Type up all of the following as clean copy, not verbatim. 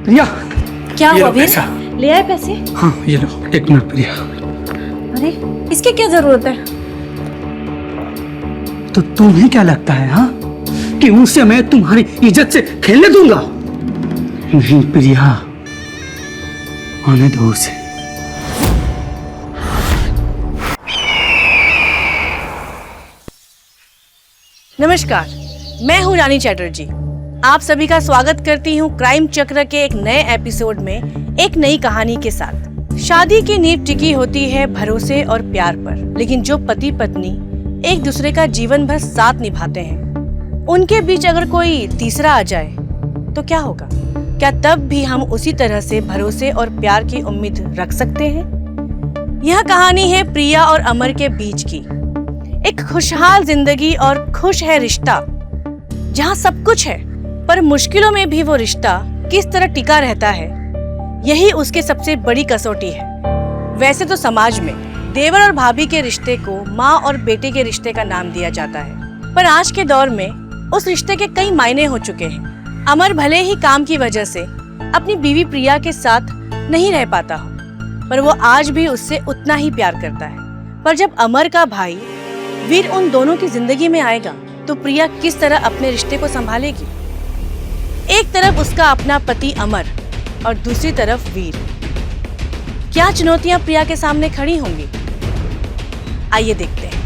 प्रिया, क्या ये हुआ लो वीर? पैसा। ले आए पैसे? हाँ ये लो, 1 मिनट प्रिया। अरे इसकी क्या जरूरत है? तो तुम्हें क्या लगता है हाँ कि उनसे मैं तुम्हारी इज्जत से खेलने दूंगा? नहीं प्रिया, आने दो उसे। नमस्कार, मैं हूं रानी चैटर्जी। आप सभी का स्वागत करती हूं क्राइम चक्र के एक नए एपिसोड में एक नई कहानी के साथ। शादी की नींव टिकी होती है भरोसे और प्यार पर, लेकिन जो पति पत्नी एक दूसरे का जीवन भर साथ निभाते हैं, उनके बीच अगर कोई तीसरा आ जाए तो क्या होगा? क्या तब भी हम उसी तरह से भरोसे और प्यार की उम्मीद रख सकते हैं? यह कहानी है प्रिया और अमर के बीच की। एक खुशहाल जिंदगी और खुश है रिश्ता, जहाँ सब कुछ है पर मुश्किलों में भी वो रिश्ता किस तरह टिका रहता है, यही उसके सबसे बड़ी कसौटी है। वैसे तो समाज में देवर और भाभी के रिश्ते को माँ और बेटे के रिश्ते का नाम दिया जाता है, पर आज के दौर में उस रिश्ते के कई मायने हो चुके हैं। अमर भले ही काम की वजह से अपनी बीवी प्रिया के साथ नहीं रह पाता हो, पर वो आज भी उससे उतना ही प्यार करता है। पर जब अमर का भाई वीर उन दोनों की जिंदगी में आएगा तो प्रिया किस तरह अपने रिश्ते को संभालेगी? एक तरफ उसका अपना पति अमर और दूसरी तरफ वीर। क्या चुनौतियां प्रिया के सामने खड़ी होंगी? आइए देखते हैं।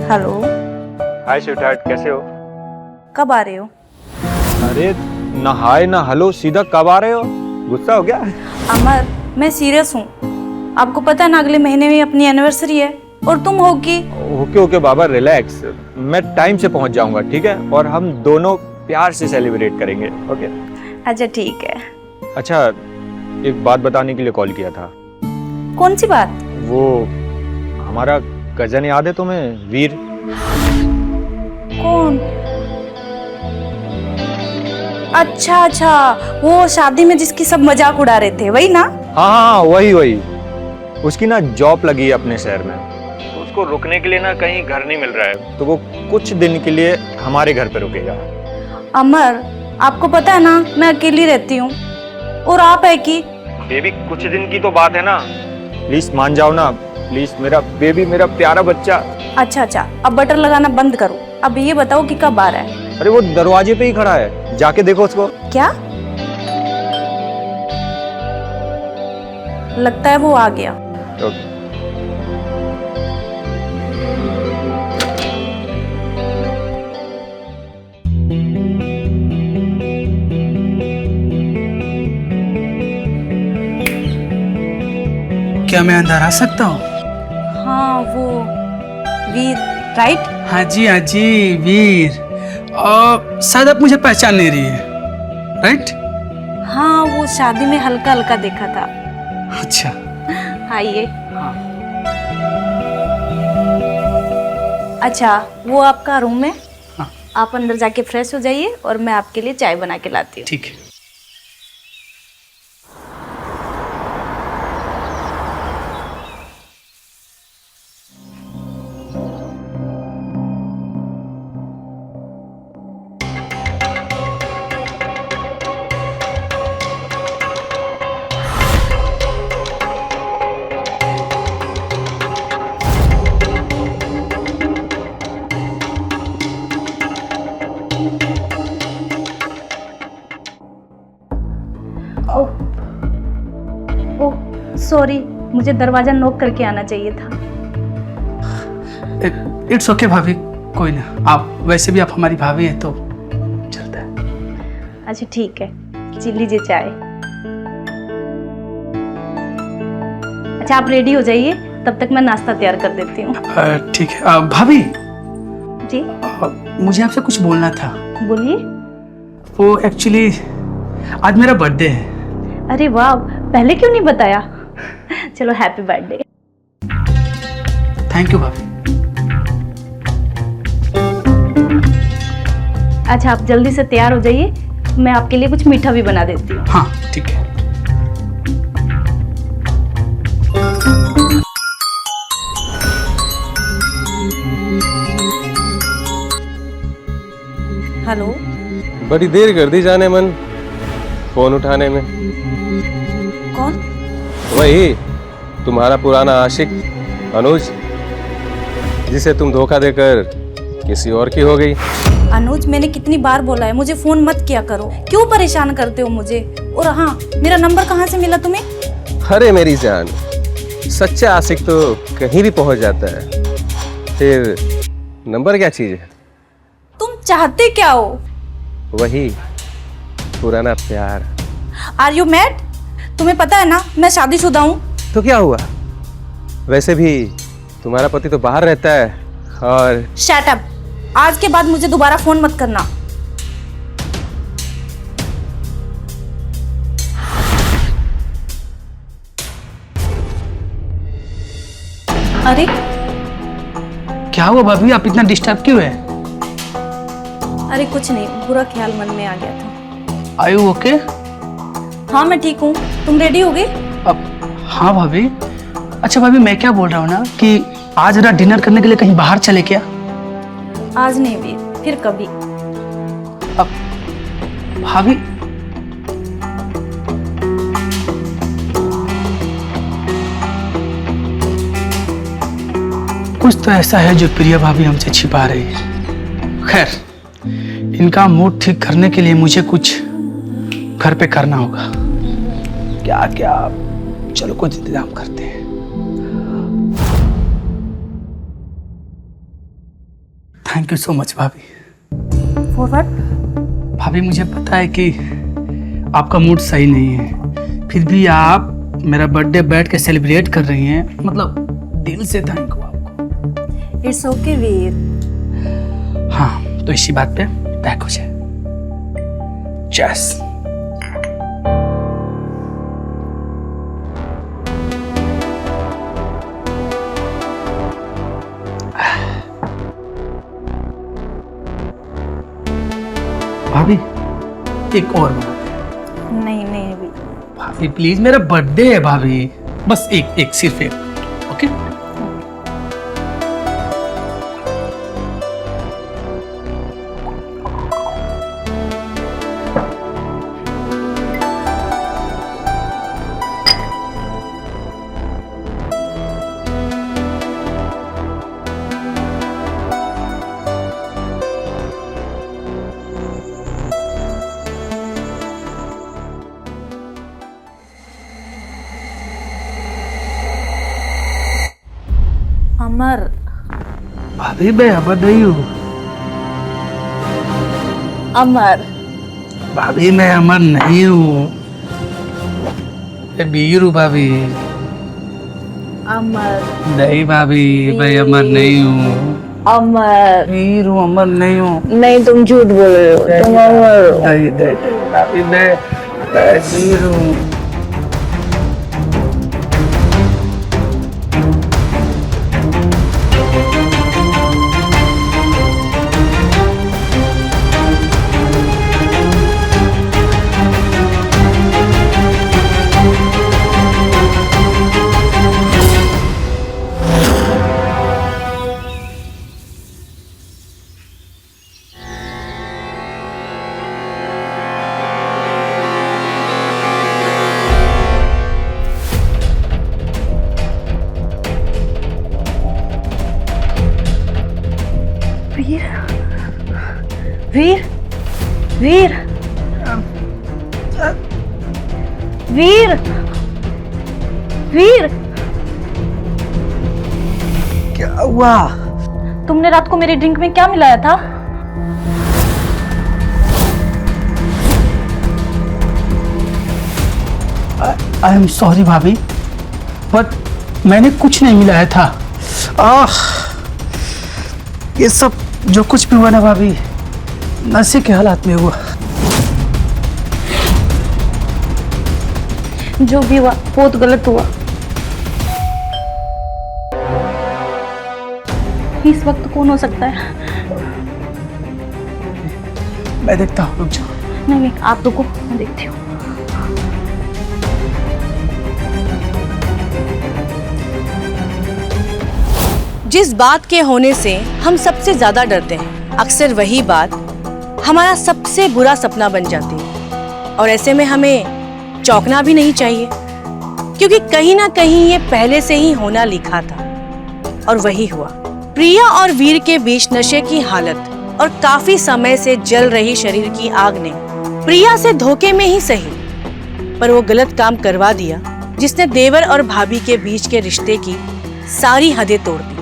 हेलो, हाय स्वीटहार्ट, कैसे हो? कब आ रहे हो? अरे ना हाय ना हेलो, सीधा कब आ रहे हो? गुस्सा हो गया? अमर, मैं सीरियस हूँ। आपको पता है ना, अगले महीने में अपनी एनिवर्सरी है और तुम होगी। ओके बाबा, रिलैक्स। मैं टाइम से पहुंच जाऊंगा, ठीक है? और हम दोनों प्यार से सेलिब्रेट करेंगे, ओके? अच्छा ठीक है। अच्छा, एक बात बताने के लिए कॉल किया था। कौन सी बात? वो हमारा कजन याद है तुम्हें, वीर? कौन? अच्छा, वो शादी में जिसकी सब मजाक उड़ा रहे थे, वही ना? हाँ, वही। उसकी ना जॉब लगी है अपने शहर में, तो उसको रुकने के लिए ना कहीं घर नहीं मिल रहा है, तो वो कुछ दिन के लिए हमारे घर पे रुकेगा। अमर, आपको पता है ना, मैं अकेली रहती हूँ और आप है कि बेबी, कुछ दिन की तो बात है ना, प्लीज मान जाओ ना, प्लीज। मेरा बेबी, मेरा प्यारा बच्चा। अच्छा, अब बटर लगाना बंद करो। अब ये बताओ कि कब आ रहा है? अरे वो दरवाजे पे ही खड़ा है, जाके देखो उसको। क्या? लगता है वो आ गया। ओके। क्या मैं अंदर आ सकता हूँ? हाँ, वो वीर, राइट? हाँ जी वीर। शायद आप मुझे पहचान नहीं रही है, राइट? हाँ, वो शादी में हल्का हल्का देखा था। अच्छा। आइए। हाँ। अच्छा, वो आपका रूम है। हाँ। आप अंदर जाके फ्रेश हो जाइए और मैं आपके लिए चाय बना के लाती हूँ। ठीक है। ओह सॉरी, मुझे दरवाजा नॉक करके आना चाहिए था। इट्स ओके भाभी, कोई ना। आप वैसे भी आप हमारी भाभी हैं तो चलता है। अच्छा ठीक है, जी लीजिए चाय। अच्छा आप रेडी हो जाइए, तब तक मैं नाश्ता तैयार कर देती हूँ। ठीक है। भाभी जी मुझे आपसे कुछ बोलना था। बोलिए। वो एक्चुअली आज मेरा बर्थडे है। अरे वाह, पहले क्यों नहीं बताया? चलो हैप्पी बर्थडे। थैंक यू भाभी। अच्छा आप जल्दी से तैयार हो जाइए, मैं आपके लिए कुछ मीठा भी बना देती हूँ। हाँ ठीक है। हेलो। बड़ी देर कर दी जाने मन फोन उठाने में। कौन? वही तुम्हारा पुराना आशिक अनुज, जिसे तुम धोखा देकर किसी और की हो गई। अनुज, मैंने कितनी बार बोला है मुझे फोन मत किया करो, क्यों परेशान करते हो मुझे? और हाँ, मेरा नंबर कहाँ से मिला तुम्हें? अरे मेरी जान, सच्चा आशिक तो कहीं भी पहुंच जाता है, फिर नंबर क्या चीज है? तुम चाहते क्या हो? वही पुराना प्यार। Are you mad? तुम्हें पता है ना मैं शादीशुदा हूँ। तो क्या हुआ, वैसे भी तुम्हारा पति तो बाहर रहता है। और शट अप, आज के बाद मुझे दोबारा फोन मत करना। अरे क्या हुआ भाभी, आप इतना डिस्टर्ब क्यों है? अरे कुछ नहीं, बुरा ख्याल मन में आ गया था। Are you okay? हाँ मैं ठीक हूँ, तुम रेडी हो गए? अब हाँ भाभी। अच्छा भाभी, मैं क्या बोल रहा हूँ ना कि आज जरा डिनर करने के लिए कहीं बाहर चले क्या? आज नहीं भी, फिर कभी। अब भाभी, कुछ तो ऐसा है जो प्रिया भाभी हमसे छिपा रही है। खैर, इनका मूड ठीक करने के लिए मुझे कुछ घर पे करना होगा। क्या क्या, चलो कुछ इंतजाम करते हैं। थैंक यू सो मच भाभी। For what? भाभी मुझे पता है कि आपका मूड सही नहीं है, फिर भी आप मेरा बर्थडे बैठ के सेलिब्रेट कर रही हैं, मतलब दिल से थैंक यू आपको। इट्स ओके वीर। हाँ, तो इसी बात पे पैक हो जाए। चेस। भाभी एक और बात। नहीं नहीं भी। भाभी प्लीज, मेरा बर्थडे है भाभी, बस एक सिर्फ एक। ओके? अमर। भाभी मैं अमर नहीं हूँ। अमर। भाभी मैं अमर नहीं हूँ, मैं वीर हूँ भाभी। अमर। नहीं भाभी, मैं अमर नहीं हूँ। अमर। वीर हूँ, अमर नहीं हूँ। नहीं, तुम झूठ बोल रहे हो, तुम अमर हो। नहीं नहीं भाभी, मैं वीर हूँ। वीर। वीर। वीर। वीर। क्या हुआ? तुमने रात को मेरी ड्रिंक में क्या मिलाया था? आई एम सॉरी भाभी, बट मैंने कुछ नहीं मिलाया था। ये सब जो कुछ भी हुआ ना भाभी, नशे के हालात में हुआ। जो भी हुआ बहुत गलत हुआ। इस वक्त कौन हो सकता है? मैं देखता हूँ, रुक जाओ। नहीं नहीं, आप रुको, मैं देखती हूँ। जिस बात के होने से हम सबसे ज्यादा डरते हैं, अक्सर वही बात हमारा सबसे बुरा सपना बन जाती है। और ऐसे में हमें चौंकना भी नहीं चाहिए, क्योंकि कहीं ना कहीं ये पहले से ही होना लिखा था और वही हुआ। प्रिया और वीर के बीच नशे की हालत और काफी समय से जल रही शरीर की आग ने प्रिया से धोखे में ही सही, पर वो गलत काम करवा दिया जिसने देवर और भाभी के बीच के रिश्ते की सारी हदें तोड़ दी।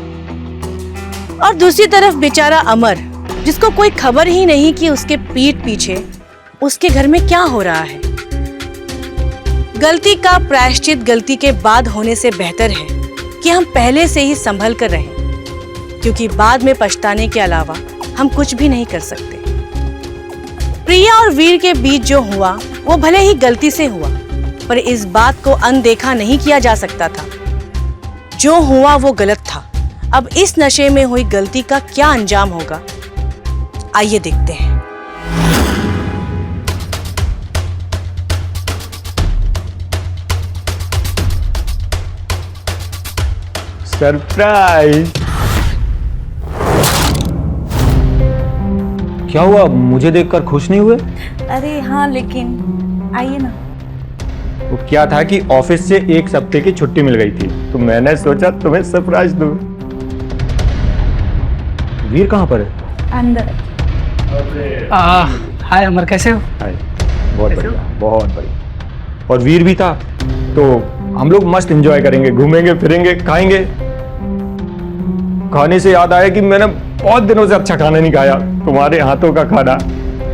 और दूसरी तरफ बेचारा अमर, जिसको कोई खबर ही नहीं कि उसके पीठ पीछे उसके घर में क्या हो रहा है। गलती का प्रायश्चित गलती के बाद होने से बेहतर है कि हम पहले से ही संभल कर रहें, क्योंकि बाद में पछताने के अलावा हम कुछ भी नहीं कर सकते। प्रिया और वीर के बीच जो हुआ वो भले ही गलती से हुआ, पर इस बात को अनदेखा नहीं किया जा सकता था। जो हुआ वो गलत था। अब इस नशे में हुई गलती का क्या अंजाम होगा, आइए देखते हैं। सरप्राइज। क्या हुआ, मुझे देखकर खुश नहीं हुए? अरे हाँ, लेकिन आइए ना। वो क्या था कि ऑफिस से 1 हफ्ते की छुट्टी मिल गई थी, तो मैंने सोचा तुम्हें सरप्राइज दूं। वीर कहाँ पर है? अंदर। हाय अमर, कैसे हो? हाय, बहुत बढ़िया, बहुत बढ़िया। और वीर भी था, तो हम लोग मस्त एंजॉय करेंगे, घूमेंगे फिरेंगे, खाएंगे। खाने से याद आया कि मैंने बहुत दिनों से अच्छा खाना नहीं खाया, तुम्हारे हाथों का खाना।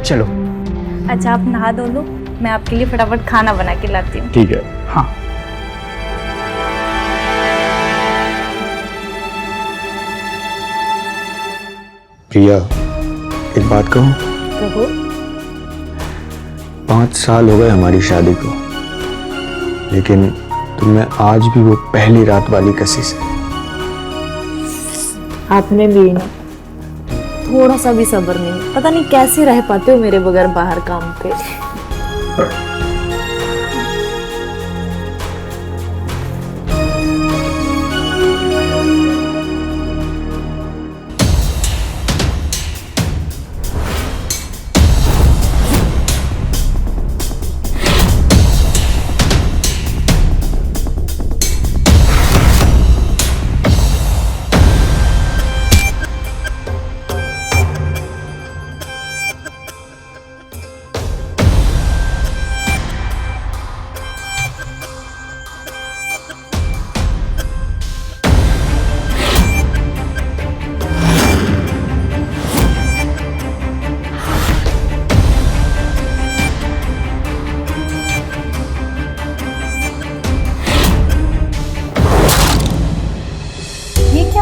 चलो। अच्छा, आप नहा धो लो, मैं आपके लिए फटाफट खाना बना के लाती हूँ। ठीक है। हाँ। प्रिया, एक बात कहूँ? कहो। 5 साल हो गए हमारी शादी को, लेकिन तुम्हें आज भी वो पहली रात वाली कशिश है। आपने भी ना थोड़ा सा भी सब्र नहीं, पता नहीं कैसे रह पाते हो मेरे बगैर बाहर काम पे।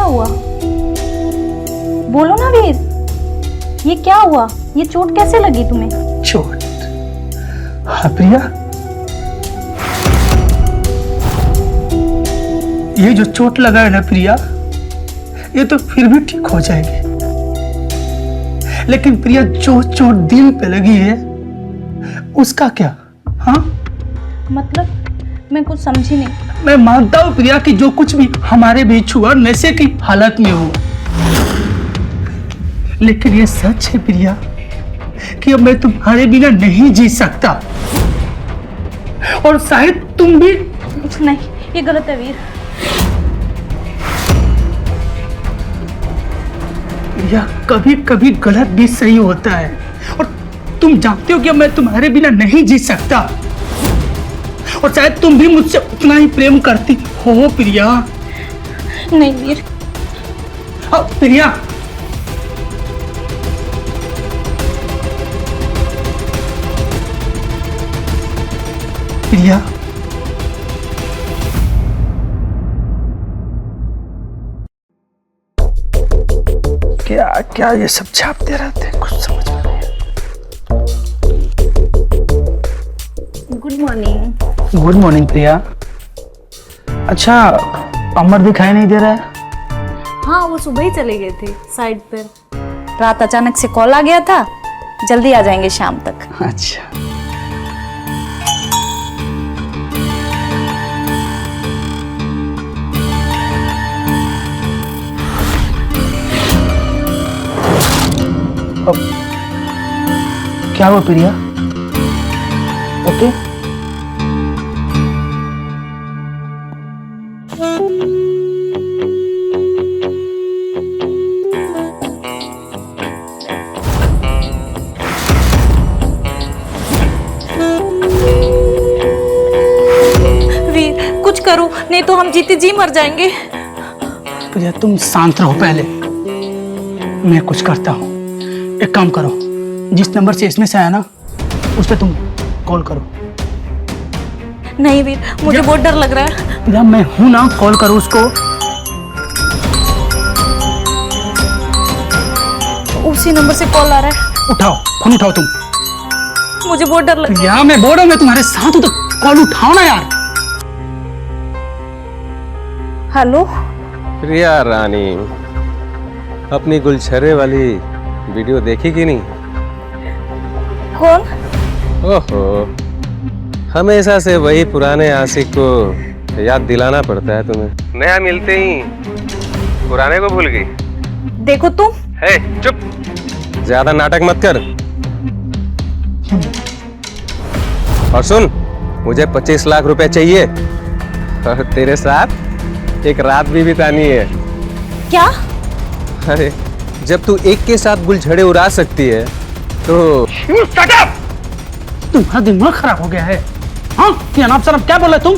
हुआ? बोलो ना वीर, ये क्या हुआ? ये चोट कैसे लगी तुम्हें? चोट? हाँ प्रिया, ये जो चोट लगा है ना प्रिया, ये तो फिर भी ठीक हो जाएगी, लेकिन प्रिया जो चोट दिल पे लगी है उसका क्या? हाँ मतलब मैं कुछ समझी नहीं। मैं मानता हूं प्रिया कि जो कुछ भी हमारे बीच हुआ नशे की हालत में हुआ, लेकिन ये सच है प्रिया कि अब मैं तुम्हारे बिना नहीं जी सकता, और शायद तुम भी नहीं। ये गलत है वीर। प्रिया, कभी कभी गलत भी सही होता है, और तुम जानते हो कि मैं तुम्हारे बिना नहीं जी सकता, और शायद तुम भी मुझसे उतना ही प्रेम करती हो प्रिया। नहीं वीर। प्रिया, प्रिया, क्या क्या ये सब छापते रहते हैं, कुछ समझ में नहीं। Good morning. गुड मॉर्निंग प्रिया। अच्छा, अमर दिखाई नहीं दे रहा है? हाँ, वो सुबह ही चले गए थे साइड पर। रात अचानक से कॉल आ गया था, जल्दी आ जाएंगे शाम तक। अच्छा, क्या हुआ प्रिया? ओके? वीर कुछ करो, नहीं तो हम जीते जी मर जाएंगे। प्रिया तुम शांत रहो पहले, मैं कुछ करता हूँ। एक काम करो, जिस नंबर से इसमें से आया ना उस पर तुम कॉल करो। नहीं वीर, मुझे बहुत डर लग रहा है। प्रिया मैं हूं ना, कॉल करो उसको। उसी नंबर से कॉल आ रहा है। उठाओ, फोन उठाओ तुम। मुझे बहुत डर लग रहा प्रिया मैं बोल रहा हूं, मैं तुम्हारे साथ हूं तो कॉल उठाओ ना यार। है। हेलो, प्रिया रानी, अपनी गुलछरे वाली वीडियो देखी कि नहीं? कौन? ओहो, हमेशा से वही पुराने आशिक को याद दिलाना पड़ता है तुम्हें। नया मिलते ही पुराने को भूल गई। देखो तुम। हे चुप, ज्यादा नाटक मत कर। और सुन, मुझे 25 लाख रुपए चाहिए और तेरे साथ एक रात भी बितानी है। क्या? अरे जब तू एक के साथ गुलछड़े उड़ा सकती है तो तुम्हारा दिमाग खराब हो गया है? हाँ, ये अनाप शनाप क्या बोल रहे तुम?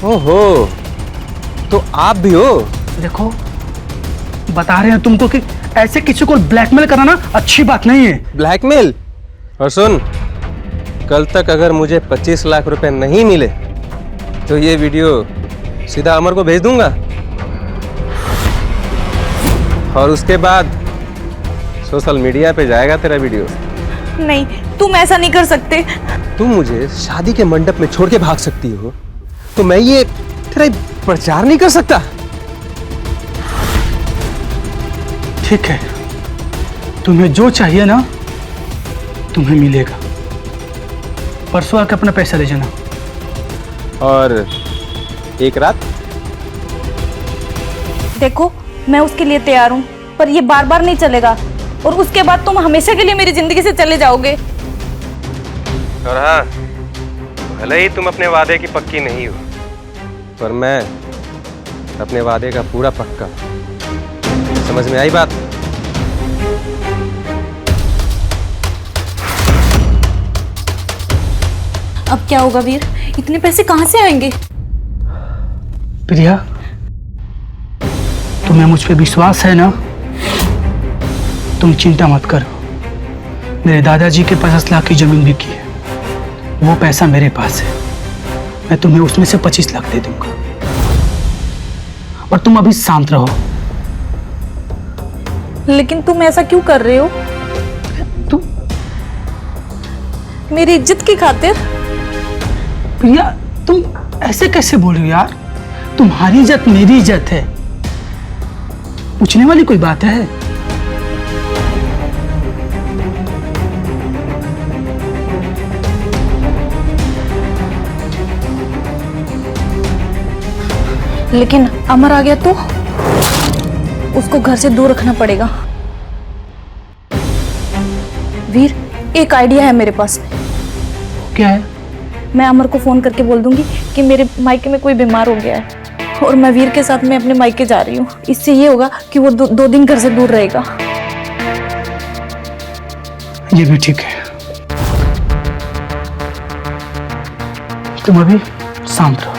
ओहो, तो आप भी हो? देखो, बता रहे हैं तुमको कि ऐसे किसी को ब्लैकमेल कराना अच्छी बात नहीं है। ब्लैकमेल? और सुन, कल तक अगर मुझे 25 लाख रुपए नहीं मिले तो ये वीडियो सीधा अमर को भेज दूंगा और उसके बाद सोशल मीडिया पे जाएगा तेरा वीडियो। नहीं, तुम ऐसा नहीं कर सकते। तुम मुझे शादी के मंडप में छोड़ के भाग सकती हो तो मैं ये तेरा प्रचार नहीं कर सकता? ठीक है, तुम्हें जो चाहिए ना तुम्हें मिलेगा। परसों आके अपना पैसा ले जाना। और एक रात? देखो, मैं उसके लिए तैयार हूँ, पर ये बार बार नहीं चलेगा और उसके बाद तुम हमेशा के लिए मेरी जिंदगी से चले जाओगे। और हाँ, भले ही तुम अपने वादे की पक्की नहीं हो, पर मैं अपने वादे का पूरा पक्का। समझ में आई बात? अब क्या होगा वीर? इतने पैसे कहाँ से आएंगे? प्रिया, तुम्हें मुझ पे विश्वास है ना? तुम चिंता मत करो। मेरे दादाजी के 50 लाख की जमीन बिकी है, वो पैसा मेरे पास है। मैं तुम्हें उसमें से 25 लाख दे दूंगा और तुम अभी शांत रहो। लेकिन तुम ऐसा क्यों कर रहे हो? तुम मेरी इज्जत की खातिर? प्रिया, तुम ऐसे कैसे बोल रही हो यार? तुम्हारी इज्जत मेरी इज्जत है, पूछने वाली कोई बात है? लेकिन अमर आ गया तो उसको घर से दूर रखना पड़ेगा। वीर, एक आइडिया है मेरे पास। क्या है? मैं अमर को फोन करके बोल दूंगी कि मेरे मायके में कोई बीमार हो गया है और मैं वीर के साथ में अपने मायके जा रही हूँ। इससे ये होगा कि वो दो दिन घर से दूर रहेगा। ये भी ठीक है। तुम अभी शांत रहो।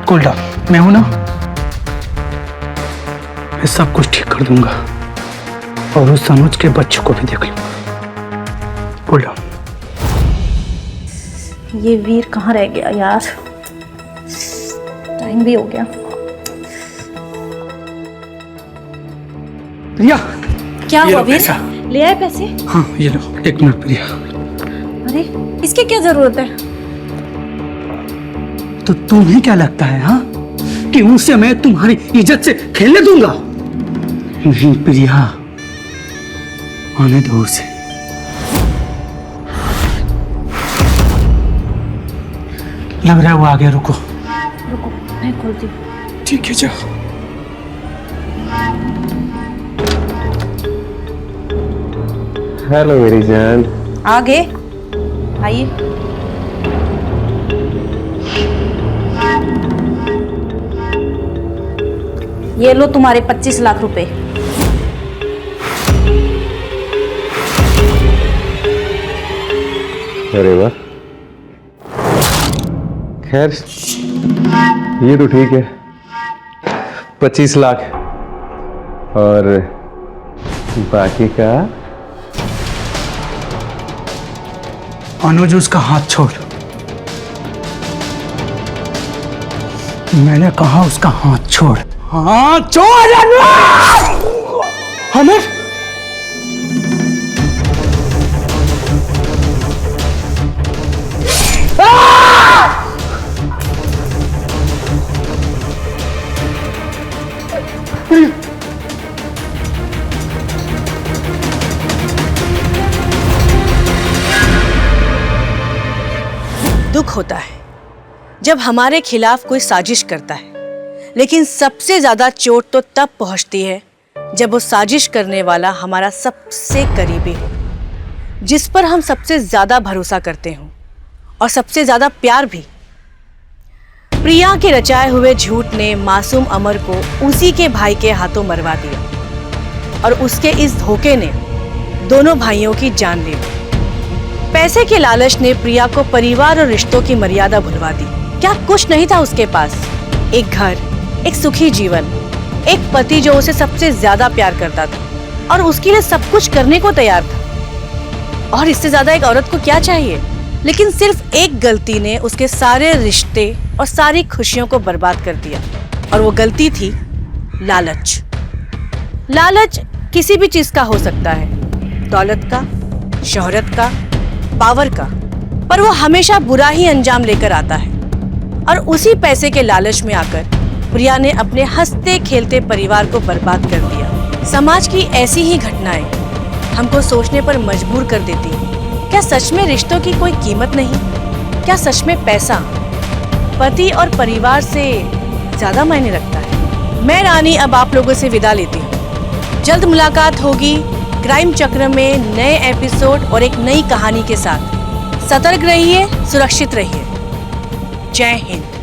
कूल डाउन, मैं हूं ना, मैं सब कुछ ठीक कर दूंगा और उस अनुज के बच्चों को भी देख लूंगा। Cool down. ये वीर कहाँ रह गया यार? टाइम भी हो गया। प्रिया, क्या ये हुआ लो वीर? पैसा। ले आए पैसे? हाँ ये लो, 1 मिनट प्रिया। अरे इसकी क्या जरूरत है? तो तुम्हें क्या लगता है हाँ कि उनसे मैं तुम्हारी इज्जत से खेलने दूंगा? नहीं प्रिया, आने दो उसे। लग रहा है वो आ गया, रुको। रुको, मैं खोलती हूँ। ठीक है, जाओ। हेलो मेरी जान। आगे आइए। ये लो तुम्हारे 25 लाख रुपए। अरे वाह, खैर ये तो ठीक है, 25 लाख और बाकी का। अनुज उसका हाथ छोड़। मैंने कहा उसका हाथ छोड़। हाथ छोड़ अनुज। दुख होता है जब हमारे खिलाफ कोई साजिश करता है, लेकिन सबसे ज्यादा चोट तो तब पहुंचती है जब वो साजिश करने वाला हमारा सबसे करीबी हो, जिस पर हम सबसे ज्यादा भरोसा करते हो और सबसे ज्यादा प्यार भी। प्रिया के रचाए हुए झूठ ने मासूम अमर को उसी के भाई के हाथों मरवा दिया और उसके इस धोखे ने दोनों भाइयों की जान ले ली। पैसे के लालच ने प्रिया को परिवार और रिश्तों की मर्यादा भुलवा दी। क्या कुछ नहीं था उसके पास? एक घर, एक सुखी जीवन, एक पति जो उसे सबसे ज्यादा प्यार करता था और उसके लिए सब कुछ करने को तैयार था। और इससे ज्यादा एक औरत को क्या चाहिए? लेकिन सिर्फ एक गलती ने उसके सारे रिश्ते और सारी खुशियों को बर्बाद कर दिया, और वो गलती थी लालच। लालच किसी भी चीज का हो सकता है, दौलत का, शोहरत का, पावर का, पर वो हमेशा बुरा ही अंजाम लेकर आता है। और उसी पैसे के लालच में आकर प्रिया ने अपने हंसते खेलते परिवार को बर्बाद कर दिया। समाज की ऐसी ही घटनाएं हमको सोचने पर मजबूर कर देती हैं। क्या सच में रिश्तों की कोई कीमत नहीं? क्या सच में पैसा पति और परिवार से ज्यादा मायने रखता है? मैं रानी अब आप लोगों से विदा लेती हूँ। जल्द मुलाकात होगी क्राइम चक्र में नए एपिसोड और एक नई कहानी के साथ। सतर्क रहिए, सुरक्षित रहिए। जय हिंद।